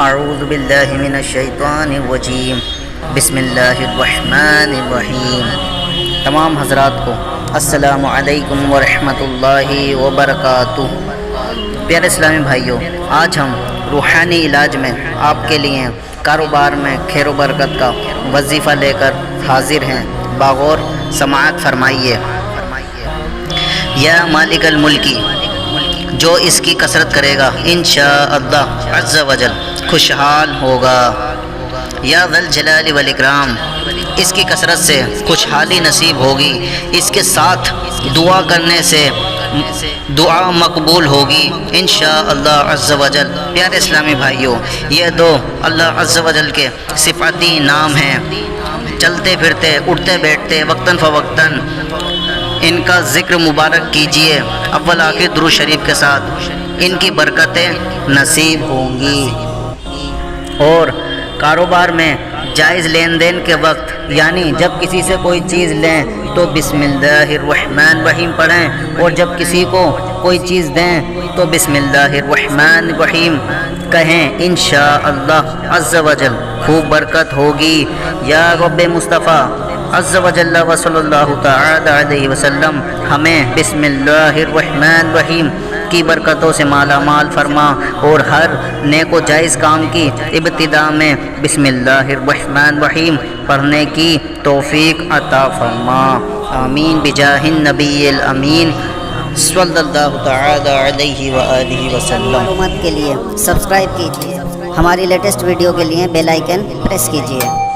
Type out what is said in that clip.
اعوذ باللہ من الشیطان الرجیم بسم اللہ الرحمن الرحیم۔ تمام حضرات کو السلام علیکم ورحمۃ اللہ وبرکاتہ۔ پیارے اسلامی بھائیوں، آج ہم روحانی علاج میں آپ کے لیے کاروبار میں خیر و برکت کا وظیفہ لے کر حاضر ہیں۔ باغور سماعت فرمائیے۔ یا مالک الملکی، جو اس کی کثرت کرے گا انشاءاللہ عز و جل خوشحال ہوگا۔ یا ذل جلال والاکرام، اس کی کثرت سے خوشحالی نصیب ہوگی، اس کے ساتھ دعا کرنے سے دعا مقبول ہوگی انشاءاللہ عز و جل۔ پیارے اسلامی بھائیوں، یہ دو اللہ عز و جل کے صفاتی نام ہیں۔ چلتے پھرتے اٹھتے بیٹھتے وقتاً فوقتاً ان کا ذکر مبارک کیجئے، اول آخر درود شریف کے ساتھ، ان کی برکتیں نصیب ہوں گی۔ اور کاروبار میں جائز لین دین کے وقت، یعنی جب کسی سے کوئی چیز لیں تو بسم اللہ الرحمن الرحیم پڑھیں، اور جب کسی کو کوئی چیز دیں تو بسم اللہ الرحمن الرحیم کہیں، انشاءاللہ عز و جل خوب برکت ہوگی۔ یا رب مصطفیٰ عز و جل و صلی اللہ تعالی علیہ وسلم ہمیں بسم اللہ الرحمن الرحیم کی برکتوں سے مالا مال فرما، اور ہر نیک و جائز کام کی ابتدا میں بسم اللہ الرحمن الرحیم پڑھنے کی توفیق عطا فرما، آمین بجاہ النبی الامین صلی اللہ تعالی علیہ وآلہ وسلم۔ معلومات کے لیے سبسکرائب کیجیے، ہماری لیٹسٹ ویڈیو کے لیے بیل آئیکن پریس کیجیے۔